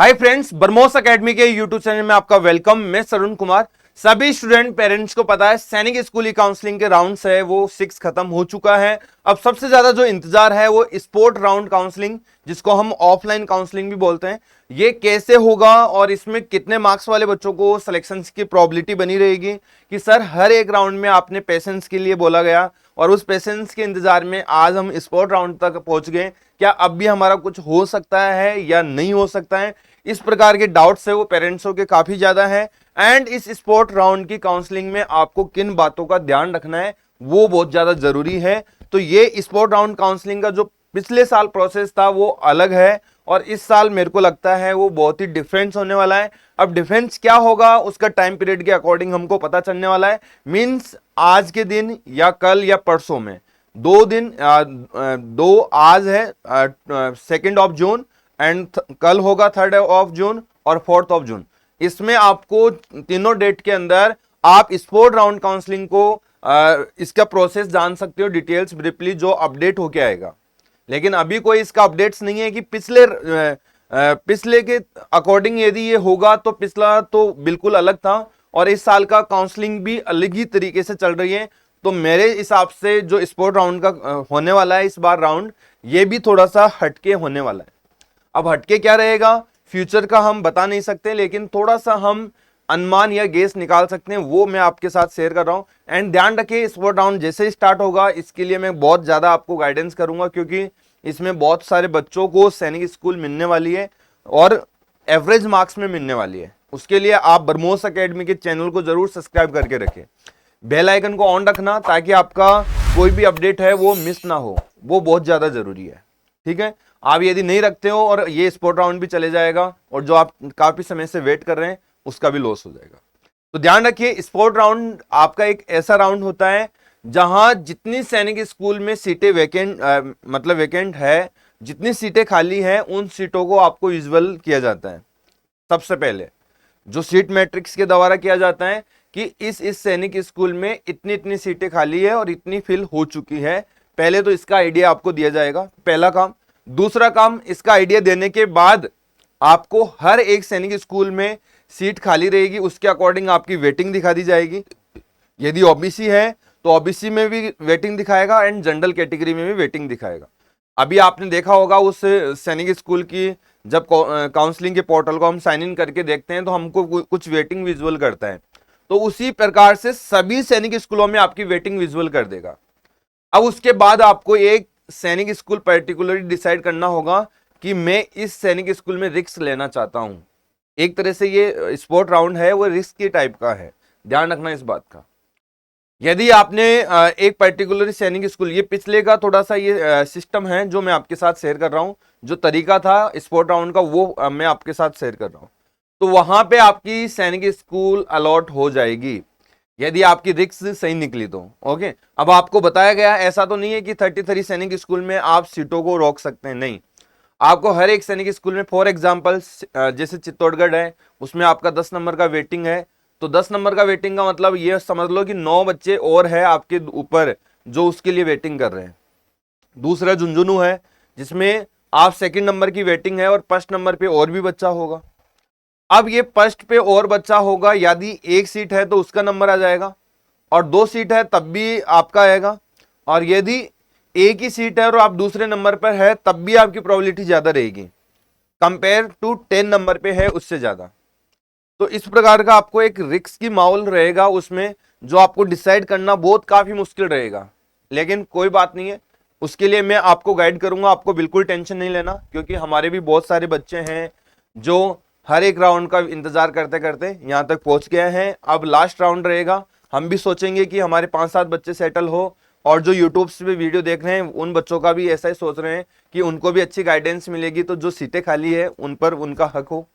Hi friends, बरमोस academy के YouTube channel में आपका वेलकम। मैं सरुण कुमार। सभी स्टूडेंट पेरेंट्स को पता है सैनिक स्कूली काउंसलिंग के राउंड्स है वो 6 खत्म हो चुका है। अब सबसे ज्यादा जो इंतजार है वो स्पोर्ट राउंड काउंसलिंग, जिसको हम ऑफलाइन काउंसलिंग भी बोलते हैं, ये कैसे होगा और इसमें कितने मार्क्स वाले बच्चों को सिलेक्शन की प्रोबेबिलिटी बनी रहेगी। कि सर हर एक राउंड में आपने पेशेंस के लिए बोला गया और उस पेशेंस के इंतजार में आज हम स्पोर्ट राउंड तक पहुंच गए, क्या अब भी हमारा कुछ हो सकता है या नहीं हो सकता है। इस प्रकार के डाउट्स है वो पेरेंट्सों के काफी ज्यादा है। एंड इस स्पोर्ट राउंड की काउंसलिंग में आपको किन बातों का ध्यान रखना है वो बहुत ज्यादा जरूरी है। तो ये स्पोर्ट राउंड काउंसलिंग का जो पिछले साल प्रोसेस था वो अलग है और इस साल मेरे को लगता है वो बहुत ही डिफरेंस होने वाला है। अब डिफरेंस क्या होगा उसका टाइम पीरियड के अकॉर्डिंग हमको पता चलने वाला है। मींस आज के दिन या कल या परसों में 2 दिन, दो आज है 2 जून एंड कल होगा 3 जून और 4 जून। इसमें आपको तीनों डेट के अंदर आप स्पोर्ट राउंड काउंसलिंग को इसका प्रोसेस जान सकते हो डिटेल्स ब्रीफली जो अपडेट होके आएगा। लेकिन अभी कोई इसका अपडेट्स नहीं है कि पिछले के अकॉर्डिंग यदि ये होगा तो पिछला तो बिल्कुल अलग था और इस साल का काउंसलिंग भी अलग ही तरीके से चल रही है। तो मेरे हिसाब से जो स्पोर्ट राउंड का होने वाला है इस बार राउंड, ये भी थोड़ा सा हटके होने वाला है। अब हटके क्या रहेगा फ्यूचर का हम बता नहीं सकते, लेकिन थोड़ा सा हम अनुमान या गेस निकाल सकते हैं, वो मैं आपके साथ शेयर कर रहा हूं। एंड ध्यान रखिए स्पोर्ट राउंड जैसे ही स्टार्ट होगा इसके लिए मैं बहुत ज्यादा आपको गाइडेंस करूंगा, क्योंकि इसमें बहुत सारे बच्चों को सैनिक स्कूल मिलने वाली है और एवरेज मार्क्स में मिलने वाली है। उसके लिए आप बरमोस एकेडमी के चैनल को जरूर सब्सक्राइब करके रखें, बेल आइकन को ऑन रखना ताकि आपका कोई भी अपडेट है वो मिस ना हो, वो बहुत ज्यादा जरूरी है। ठीक है, आप यदि नहीं रखते हो और ये स्पोर्ट राउंड भी चले जाएगा और जो आप काफी समय से वेट कर रहे हैं उसका भी लॉस हो जाएगा। तो ध्यान रखिए स्पोर्ट राउंड आपका एक ऐसा राउंड होता है जहां जितनी सैनिक स्कूल में सीटें वेकेंट है, जितनी सीटें खाली हैं उन सीटों को आपको विजुअल किया जाता है। सबसे पहले जो सीट मैट्रिक्स के द्वारा किया जाता है कि इस सैनिक स्कूल में इतनी इतनी सीटें खाली है और इतनी फिल हो चुकी है। पहले तो इसका आइडिया आपको दिया जाएगा, पहला काम। दूसरा काम, इसका आइडिया देने के बाद आपको हर एक सैनिक स्कूल में सीट खाली रहेगी, उसके अकॉर्डिंग आपकी वेटिंग दिखा दी जाएगी। यदि ओबीसी है तो ओबीसी में भी वेटिंग दिखाएगा एंड जनरल कैटेगरी में भी वेटिंग दिखाएगा। अभी आपने देखा होगा उस सैनिक स्कूल की जब काउंसलिंग के पोर्टल को हम साइन इन करके देखते हैं तो हमको कुछ वेटिंग विजुअल करता है, तो उसी प्रकार से सभी सैनिक स्कूलों में आपकी वेटिंग विजुअल कर देगा। अब उसके बाद आपको एक सैनिक स्कूल पर्टिकुलरली डिसाइड करना होगा कि मैं इस सैनिक स्कूल में रिस्क लेना चाहता हूं। एक तरह से ये स्पोर्ट राउंड है वो रिस्क के टाइप का है, ध्यान रखना इस बात का। यदि आपने एक पर्टिकुलर सैनिक स्कूल, ये पिछले का थोड़ा सा ये सिस्टम है जो मैं आपके साथ शेयर कर रहा हूं, जो तरीका था स्पोर्ट राउंड का वो मैं आपके साथ शेयर कर रहा हूं। तो वहां पे आपकी सैनिक स्कूल अलॉट हो जाएगी यदि आपकी रिक्स सही निकली तो। ओके, अब आपको बताया गया ऐसा तो नहीं है कि 33 सैनिक स्कूल में आप सीटों को रोक सकते हैं, नहीं। आपको हर एक सैनिक स्कूल में, फॉर एग्जांपल जैसे चित्तौड़गढ़ है उसमें आपका 10 नंबर का वेटिंग है, तो 10 नंबर का वेटिंग का मतलब ये समझ लो कि 9 बच्चे और है आपके ऊपर जो उसके लिए वेटिंग कर रहे हैं। दूसरा झुंझुनू है जिसमें आप सेकंड नंबर की वेटिंग है और फर्स्ट नंबर पे और भी बच्चा होगा। अब ये फर्स्ट पे और बच्चा होगा, यदि एक सीट है तो उसका नंबर आ जाएगा और 2 सीट है तब भी आपका आएगा, और यदि एक ही सीट है और आप दूसरे नंबर पर है तब भी आपकी प्रोबेबिलिटी ज्यादा रहेगी कंपेयर टू 10 नंबर पे है उससे ज्यादा। तो इस प्रकार का आपको एक रिस्क की माहौल रहेगा उसमें, जो आपको डिसाइड करना बहुत काफी मुश्किल रहेगा। लेकिन कोई बात नहीं है, उसके लिए मैं आपको गाइड करूंगा, आपको बिल्कुल टेंशन नहीं लेना, क्योंकि हमारे भी बहुत सारे बच्चे हैं जो हर एक राउंड का इंतजार करते करते यहां तक पहुंच गए हैं। अब लास्ट राउंड रहेगा, हम भी सोचेंगे कि हमारे 5-7 बच्चे सेटल हो, और जो यूट्यूब पे वीडियो देख रहे हैं उन बच्चों का भी ऐसा ही सोच रहे हैं कि उनको भी अच्छी गाइडेंस मिलेगी तो जो सीटें खाली है उन पर उनका हक हो।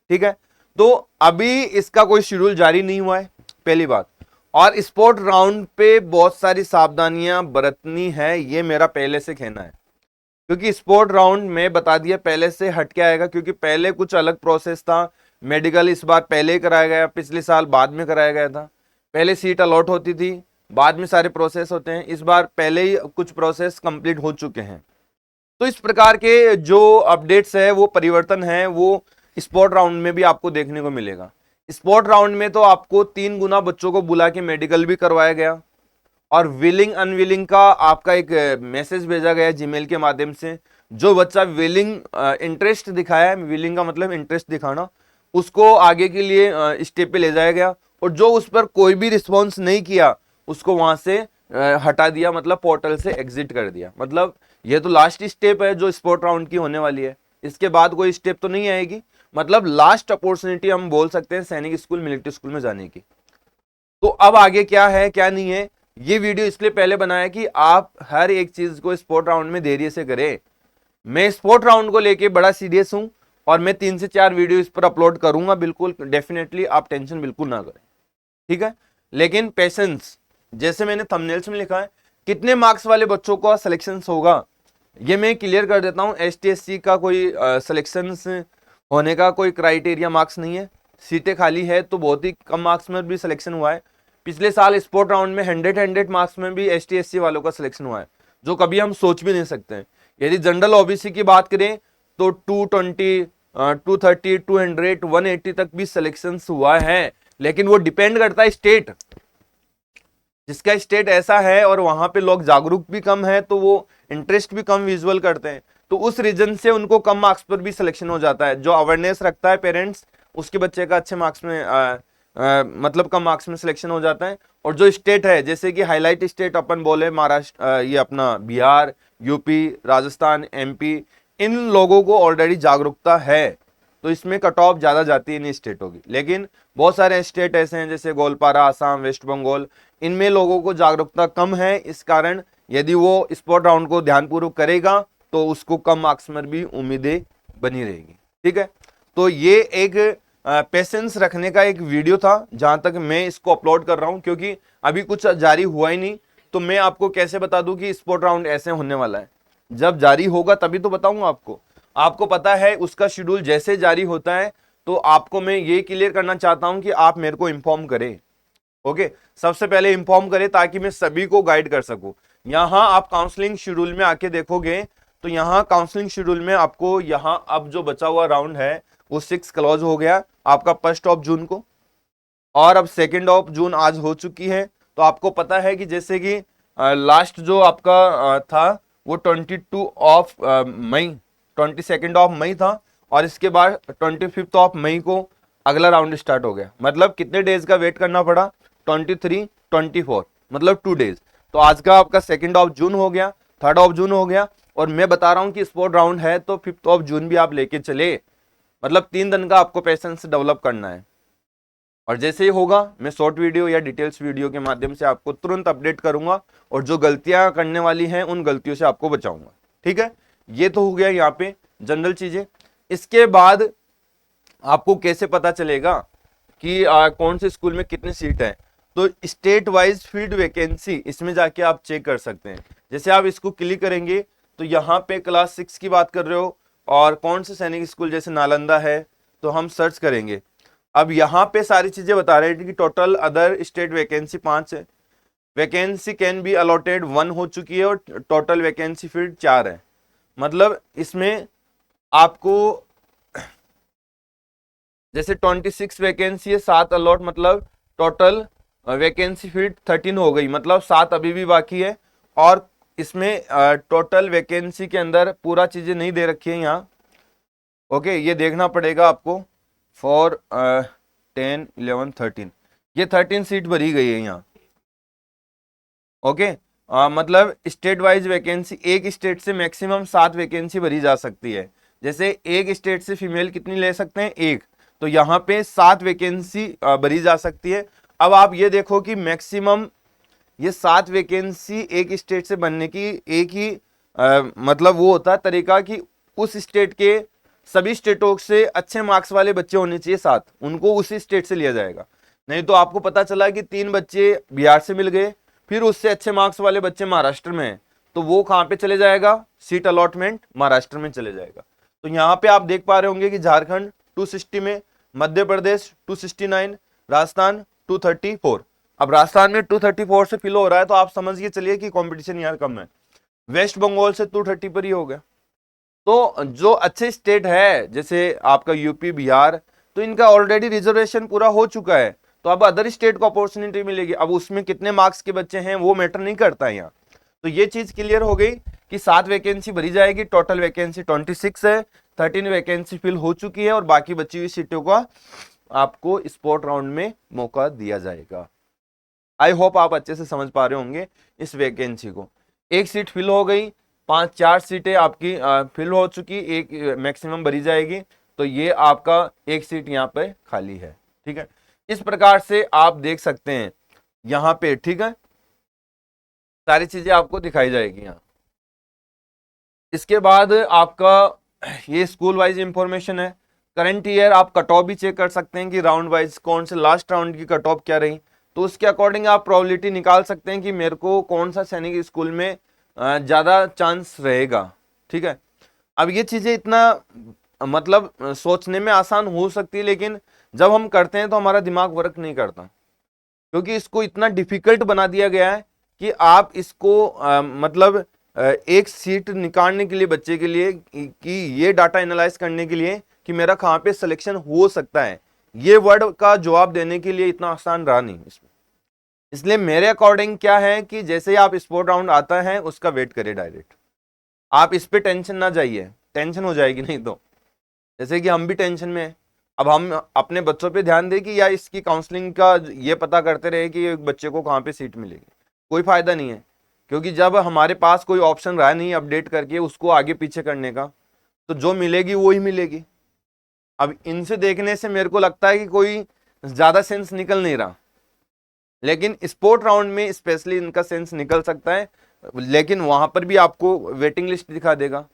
ठीक है, तो अभी इसका कोई शेड्यूल जारी नहीं हुआ है, पहली बात। और स्पोर्ट राउंड पे बहुत सारी सावधानियां बरतनी है, ये मेरा पहले से कहना है, क्योंकि स्पोर्ट राउंड में बता दिया पहले से हट के आएगा, क्योंकि पहले कुछ अलग प्रोसेस था। मेडिकल इस बार पहले ही कराया गया, पिछले साल बाद में कराया गया था। पहले सीट अलॉट होती थी, बाद में सारे प्रोसेस होते हैं। इस बार पहले ही कुछ प्रोसेस कंप्लीट हो चुके हैं। तो इस प्रकार के जो अपडेट्स है वो परिवर्तन है वो स्पोर्ट राउंड में भी आपको देखने को मिलेगा। स्पोर्ट राउंड में तो आपको 3 गुना बच्चों को बुला के मेडिकल भी करवाया गया और विलिंग अनविलिंग का आपका एक मैसेज भेजा गया जीमेल के माध्यम से। जो बच्चा विलिंग इंटरेस्ट दिखाया है, विलिंग का मतलब इंटरेस्ट दिखाना, उसको आगे के लिए स्टेप पे ले जाया गया और जो उस पर कोई भी रिस्पॉन्स नहीं किया उसको वहां से हटा दिया, मतलब पोर्टल से एग्जिट कर दिया। मतलब ये तो लास्ट स्टेप है जो स्पोर्ट राउंड की होने वाली है, इसके बाद कोई स्टेप तो नहीं आएगी। मतलब लास्ट अपॉर्चुनिटी हम बोल सकते हैं सैनिक स्कूल मिलिट्री स्कूल में जाने की। तो अब आगे क्या है क्या नहीं है, ये वीडियो इसलिए पहले बनाया कि आप हर एक चीज को स्पोर्ट राउंड में देरी से करें। मैं स्पोर्ट राउंड को लेके बड़ा सीरियस हूं और मैं 3 से 4 वीडियो इस पर अपलोड करूंगा, बिल्कुल डेफिनेटली, आप टेंशन बिल्कुल ना करें, ठीक है। लेकिन पेशेंस, जैसे मैंने थंबनेल्स में लिखा है, कितने मार्क्स वाले बच्चों का सिलेक्शन होगा ये मैं क्लियर कर देता हूं। ST SC का कोई सिलेक्शन होने का कोई क्राइटेरिया मार्क्स नहीं है। सीटें खाली है तो बहुत ही कम मार्क्स में भी सिलेक्शन हुआ है। पिछले साल स्पोर्ट राउंड में 100 मार्क्स में भी ST SC वालों का सिलेक्शन हुआ है, जो कभी हम सोच भी नहीं सकते हैं। यदि जनरल OBC की बात करें तो 220, 230, 200, 180 तक भी सिलेक्शन हुआ है। लेकिन वो डिपेंड करता है स्टेट, जिसका स्टेट ऐसा है और वहां पे लोग जागरूक भी कम है तो वो इंटरेस्ट भी कम विजुअल करते हैं, तो उस रीजन से उनको कम मार्क्स पर भी सिलेक्शन हो जाता है। जो अवेयरनेस रखता है पेरेंट्स, उसके बच्चे का अच्छे मार्क्स में मतलब कम मार्क्स में सिलेक्शन हो जाता है। और जो स्टेट है, जैसे कि हाईलाइट स्टेट अपन बोले महाराष्ट्र, ये अपना बिहार, यूपी, राजस्थान, MP, इन लोगों को ऑलरेडी जागरूकता है तो इसमें कट ऑफ ज्यादा जाती है इन स्टेटों की। लेकिन बहुत सारे स्टेट ऐसे हैं जैसे गोलपारा, आसाम, वेस्ट बंगाल, इनमें लोगों को जागरूकता कम है। इस कारण यदि वो स्पोर्ट राउंड को ध्यानपूर्वक करेगा तो उसको कम मार्क्स में भी उम्मीदें बनी रहेगी, ठीक है। तो ये एक पेशेंस रखने का एक वीडियो था, जहां तक मैं इसको अपलोड कर रहा हूं, क्योंकि अभी कुछ जारी हुआ ही नहीं तो मैं आपको कैसे बता दूं कि स्पोर्ट राउंड ऐसे होने वाला है। जब जारी होगा तभी तो बताऊंगा आपको। आपको पता है उसका शेड्यूल जैसे जारी होता है तो आपको मैं ये क्लियर करना चाहता हूं कि आप मेरे को इन्फॉर्म करें, ओके। सबसे पहले इन्फॉर्म करें ताकि मैं सभी को गाइड कर सकूं। यहां आप काउंसलिंग शेड्यूल में आके देखोगे तो यहां काउंसलिंग शेड्यूल में आपको यहां अब जो बचा हुआ राउंड है वो 6 क्लोज हो गया आपका 1 जून को, और अब 2 जून आज हो चुकी है। तो आपको पता है कि जैसे कि लास्ट जो आपका था वो 22 मई था और इसके बाद 25 मई को अगला राउंड स्टार्ट हो गया। मतलब कितने डेज का वेट करना पड़ा, 23, 24, मतलब 2 डेज। तो आज का आपका 2 जून हो गया, 3 जून हो गया, और मैं बता रहा हूं कि स्पोर्ट राउंड है तो 5 जून भी आप लेके चले। मतलब 3 दिन का आपको पेशेंस डेवलप करना है। और जैसे ही होगा मैं शॉर्ट वीडियो या डिटेल्स वीडियो के माध्यम से आपको तुरंत अपडेट करूंगा और जो गलतियां करने वाली हैं उन गलतियों से आपको बचाऊंगा, ठीक है। ये तो हो गया यहाँ पे जनरल चीजें। इसके बाद आपको कैसे पता चलेगा कि कौन से स्कूल में कितनी सीट है, तो स्टेट वाइज फील्ड वैकेंसी इसमें जाके आप चेक कर सकते हैं। जैसे आप इसको क्लिक करेंगे तो यहाँ पे क्लास 6 की बात कर रहे हो और कौन से सैनिक स्कूल जैसे नालंदा है तो हम सर्च करेंगे। अब यहाँ पे सारी चीजें बता रहे हैं कि टोटल अदर स्टेट वैकेंसी 5 है, वैकेंसी कैन बी अलॉटेड 1 हो चुकी है और टोटल वैकेंसी फील्ड 4 है। मतलब इसमें आपको जैसे 26 वैकेंसी है, 7 अलॉट, मतलब टोटल वैकेंसी फील्ड 13 हो गई, मतलब 7 अभी भी बाकी है। और इसमें टोटल वैकेंसी के अंदर पूरा चीजें नहीं दे रखी है यहाँ, ओके। ये देखना पड़ेगा आपको फॉर 10, 11, 13, ये 13 सीट भरी गई है यहाँ, ओके। मतलब स्टेट वाइज वैकेंसी एक स्टेट से मैक्सिमम 7 वैकेंसी भरी जा सकती है। जैसे एक स्टेट से फीमेल कितनी ले सकते हैं, 1, तो यहाँ पे 7 वैकेंसी भरी जा सकती है। अब आप ये देखो कि मैक्सिमम ये 7 वैकेंसी एक स्टेट से बनने की एक ही मतलब वो होता है तरीका कि उस स्टेट के सभी स्टेटों से अच्छे मार्क्स वाले बच्चे होने चाहिए 7, उनको उसी स्टेट से लिया जाएगा। नहीं तो आपको पता चला कि 3 बच्चे बिहार से मिल गए, फिर उससे अच्छे मार्क्स वाले बच्चे महाराष्ट्र में हैं, तो वो कहाँ पे चले जाएगा, सीट अलॉटमेंट महाराष्ट्र में चले जाएगा। तो यहाँ पे आप देख पा रहे होंगे कि झारखंड 260 में, मध्य प्रदेश 269, राजस्थान 234। अब राजस्थान में 234 से फिल हो रहा है तो आप समझिए चलिए कि कंपटीशन यार कम है। वेस्ट बंगाल से 230 पर ही हो गया, तो जो अच्छे स्टेट है जैसे आपका यूपी बिहार, तो इनका ऑलरेडी रिजर्वेशन पूरा हो चुका है, तो अब अदर स्टेट को अपॉर्चुनिटी मिलेगी। अब उसमें कितने मार्क्स के बच्चे हैं वो मैटर नहीं करता है यहाँ। तो ये चीज क्लियर हो गई कि 7 वैकेंसी भरी जाएगी, टोटल वैकेंसी 26 है, 13 वैकेंसी फिल हो चुकी है और बाकी बची हुई सीटों का आपको स्पोर्ट राउंड में मौका दिया जाएगा। आई होप आप अच्छे से समझ पा रहे होंगे इस वैकेंसी को। एक सीट फिल हो गई, 4 सीटें आपकी फिल हो चुकी, एक मैक्सिमम भरी जाएगी, तो ये आपका एक सीट यहाँ पे खाली है। ठीक है, इस प्रकार से आप देख सकते हैं यहाँ पे। ठीक है, सारी चीजें आपको दिखाई जाएगी यहाँ। इसके बाद आपका ये स्कूल वाइज इंफॉर्मेशन है। करंट ईयर आप कट ऑफ भी चेक कर सकते हैं कि राउंड वाइज कौन से लास्ट राउंड की कट ऑफ क्या रही, तो उसके अकॉर्डिंग आप प्रोबेबिलिटी निकाल सकते हैं कि मेरे को कौन सा सैनिक स्कूल में ज़्यादा चांस रहेगा। ठीक है, अब ये चीज़ें इतना मतलब सोचने में आसान हो सकती है, लेकिन जब हम करते हैं तो हमारा दिमाग वर्क नहीं करता, क्योंकि इसको इतना डिफिकल्ट बना दिया गया है कि आप इसको मतलब एक सीट निकालने के लिए बच्चे के लिए कि ये डाटा एनालाइज करने के लिए कि मेरा कहाँ पे सिलेक्शन हो सकता है, ये वर्ड का जवाब देने के लिए इतना आसान रहा नहीं इसमें। इसलिए मेरे अकॉर्डिंग क्या है कि जैसे ही आप स्पोर्ट राउंड आता है उसका वेट करें डायरेक्ट, आप इस पे टेंशन ना जाइए, टेंशन हो जाएगी नहीं तो। जैसे कि हम भी टेंशन में हैं, अब हम अपने बच्चों पे ध्यान दें कि या इसकी काउंसलिंग का ये पता करते रहे कि एक बच्चे को कहाँ पे सीट मिलेगी, कोई फायदा नहीं है, क्योंकि जब हमारे पास कोई ऑप्शन रहा नहीं अपडेट करके उसको आगे पीछे करने का, तो जो मिलेगी वो ही मिलेगी। अब इनसे देखने से मेरे को लगता है कि कोई ज्यादा सेंस निकल नहीं रहा, लेकिन स्पोर्ट राउंड में स्पेशली इनका सेंस निकल सकता है। लेकिन वहां पर भी आपको वेटिंग लिस्ट दिखा देगा,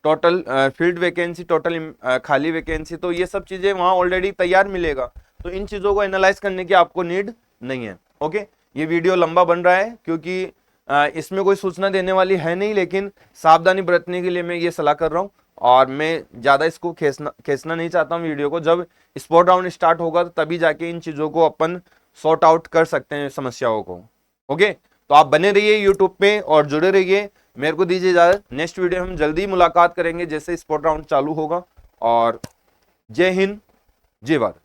टोटल फील्ड वैकेंसी, टोटल खाली वैकेंसी, तो ये सब चीजें वहां ऑलरेडी तैयार मिलेगा, तो इन चीजों को एनालाइज करने की आपको नीड नहीं है। ओके, ये वीडियो लंबा बन रहा है क्योंकि इसमें कोई सूचना देने वाली है नहीं, लेकिन सावधानी बरतने के लिए मैं ये सलाह कर रहा हूँ, और मैं ज़्यादा इसको खींचना नहीं चाहता हूँ वीडियो को। जब स्पोर्ट राउंड स्टार्ट होगा तो तभी जाके इन चीज़ों को अपन सॉर्ट आउट कर सकते हैं समस्याओं को। ओके, तो आप बने रहिए यूट्यूब पे और जुड़े रहिए। मेरे को दीजिए इजाज़त, नेक्स्ट वीडियो हम जल्दी मुलाकात करेंगे जैसे स्पोर्ट राउंड चालू होगा। और जय हिंद, जय भारत।